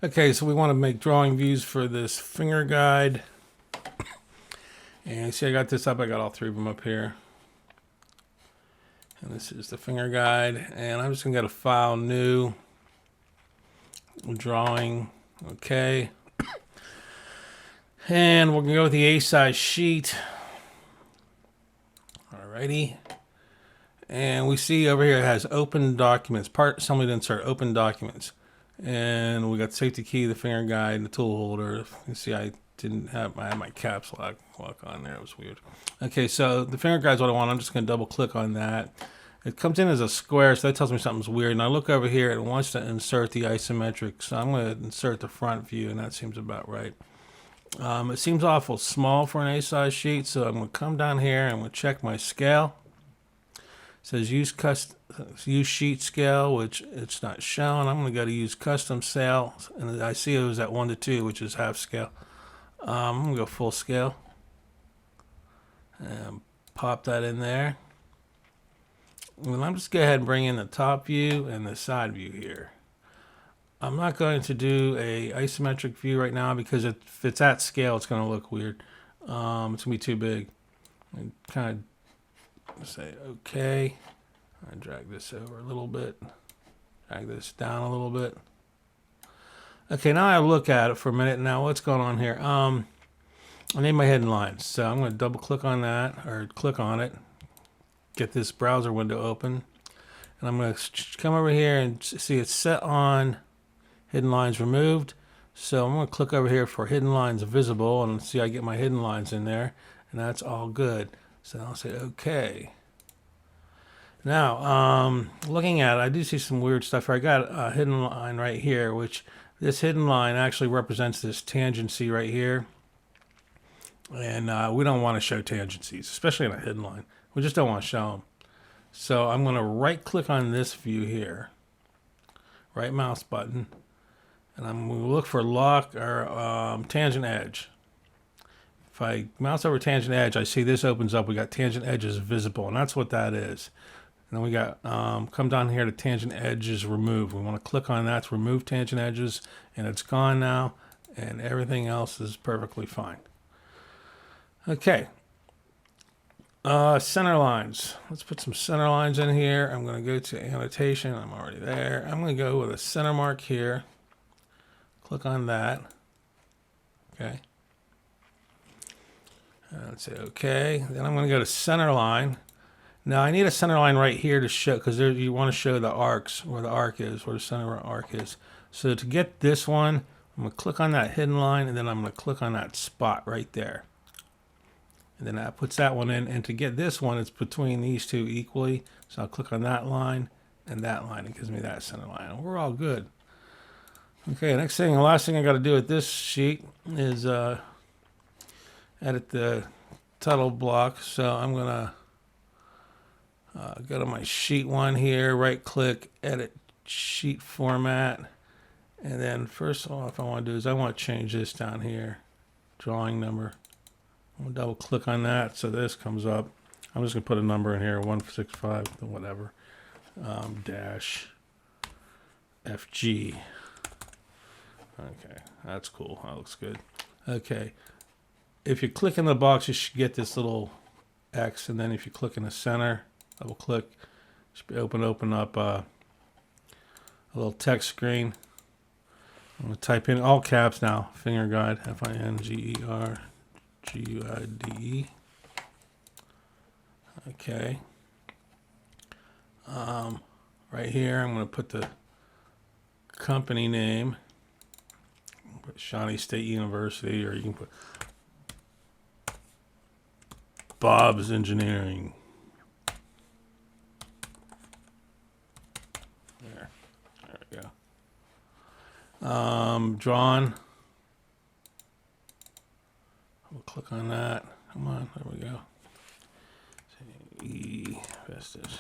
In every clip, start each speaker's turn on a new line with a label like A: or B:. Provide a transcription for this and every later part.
A: Okay, so we want to make drawing views for this finger guide. And you see I got this up, I got all three of them up here. And this is the finger guide. And I'm just gonna get a file, new, drawing, okay. And we're gonna go with the A-size sheet. Alrighty. And we see over here it has open documents, part assembly to insert, open documents. And we got safety key, the finger guide, and the tool holder. You see I had my caps lock on there. It was weird. Okay, so the finger guide is what I want. I'm just going to double click on that. It comes in as a square, so that tells me something's weird. And I look over here, it wants to insert the isometric. So I'm going to insert the front view, and that seems about right. It seems awful small for an A-size sheet, so I'm going to come down here and I'm going to check my scale. It says use sheet scale, which it's not shown. I'm going to go to use custom scale, and I see it was at 1:2, which is half scale. I'm going to go full scale and pop that in there. And I'm just going to go ahead and bring in the top view and the side view here. I'm not going to do a isometric view right now because if it's at scale, it's going to look weird. It's going to be too big. I kind of say okay. I drag this over a little bit. Drag this down a little bit. Okay, now I look at it for a minute. Now what's going on here? I need my hidden lines. So I'm going to double click on that, or click on it. Get this browser window open. And I'm going to come over here and see it's set on hidden lines removed. So I'm going to click over here for hidden lines visible and see I get my hidden lines in there. And that's all good. So I'll say okay. Now, looking at it, I do see some weird stuff here. I got a hidden line right here, which this hidden line actually represents this tangency right here. And we don't want to show tangencies, especially in a hidden line. We just don't want to show them. So I'm going to right click on this view here, right mouse button, and I'm going to look for lock or tangent edge. If I mouse over tangent edge, I see this opens up. We got tangent edges visible, and that's what that is. And then we got come down here to tangent edges remove. We want to click on that to remove tangent edges, and it's gone now, and everything else is perfectly fine. Okay. Center lines. Let's put some center lines in here. I'm going to go to annotation. I'm already there. I'm going to go with a center mark here. Click on that. Okay. Let's say okay. Then I'm going to go to center line. Now I need a center line right here to show, because you want to show the arcs, where the arc is, where the center arc is. So to get this one, I'm going to click on that hidden line, and then I'm going to click on that spot right there. And then that puts that one in. And to get this one, it's between these two equally. So I'll click on that line and that line. It gives me that center line. And we're all good. Okay, the last thing I got to do with this sheet is edit the title block. So I'm going to go to my sheet one here, right click, edit sheet format. And then first of all, if I want to do is I want to change this down here, drawing number. I'm going to double click on that so this comes up. I'm just going to put a number in here, 165, whatever, dash FG. Okay, that's cool. That looks good. Okay, if you click in the box, you should get this little X, and then if you click in the center, double click, it should be open up a little text screen. I'm going to type in all caps now, finger guide, FINGER. GUIDE. Okay. Right here, I'm going to put the company name. Put Shawnee State University, or you can put Bob's Engineering. There we go. Drawn. We'll click on that. Come on, there we go. Vestas.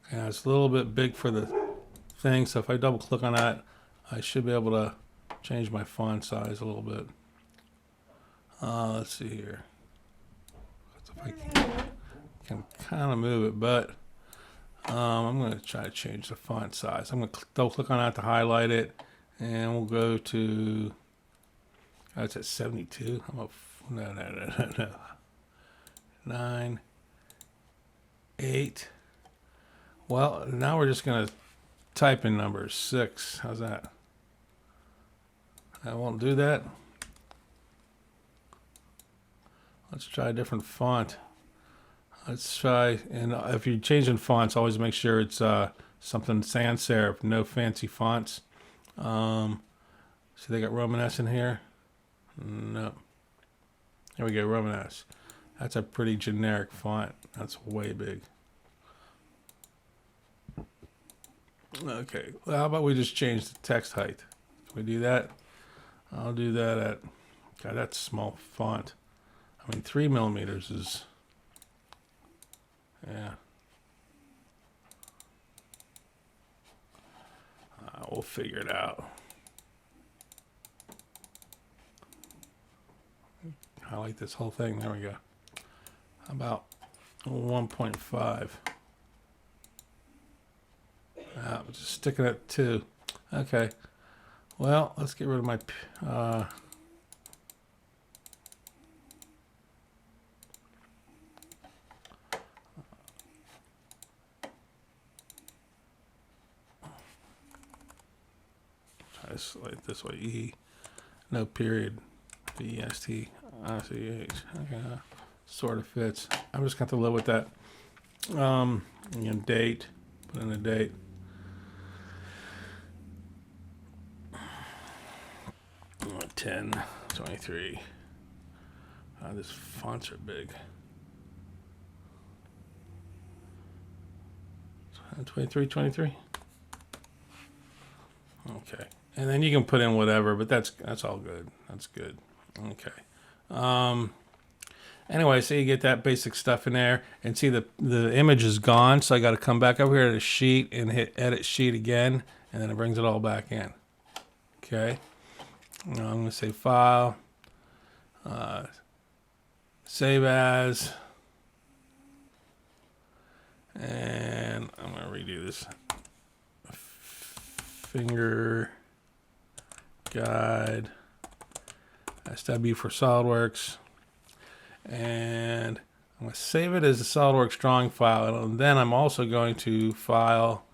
A: Okay, now it's a little bit big for the thing, so if I double click on that, I should be able to change my font size a little bit. Let's see here. If I can kind of move it, but I'm going to try to change the font size. I'm going to double click on that to highlight it, and we'll go to. Oh, it's at 72. No. 9, 8. Well, now we're just going to type in numbers. 6. How's that? I won't do that. Let's try a different font. Let's try, and if you're changing fonts, always make sure it's something sans serif, no fancy fonts. So they got Romanesque in here. No. Here we go, Romanesque. That's a pretty generic font. That's way big. Okay, well, how about we just change the text height? Can we do that? I'll do that at, God, that's small font. I mean, 3 millimeters is, yeah. We'll figure it out. Highlight this whole thing. There we go. How about 1.5? Just sticking at 2. Okay. Well, let's get rid of my. Try to select this way. E. No period. B-E-S-T. I-C-H. Okay. Sort of fits. I'm just going to have to live with that. Again, date. Put in a date. Oh, 10, 23. These fonts are big. 23, 23. Okay. And then you can put in whatever, but that's all good. That's good. Okay. Anyway, so you get that basic stuff in there, and see the image is gone, so I got to come back over here to the sheet and hit edit sheet again, and then it brings it all back in. Okay. Now I'm going to say file, save as, and I'm going to redo this. Finger guide SW for SolidWorks, and I'm going to save it as a SolidWorks drawing file, and then I'm also going to file,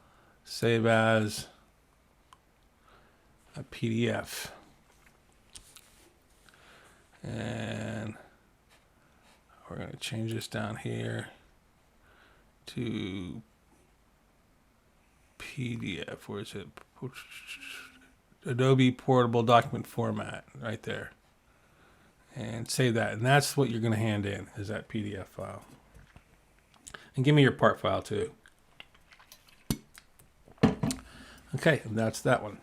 A: save as a PDF, and we're going to change this down here to PDF. Where is it? Adobe Portable Document Format, right there. And save that. And that's what you're going to hand in, is that PDF file. And give me your part file too. Okay, that's that one.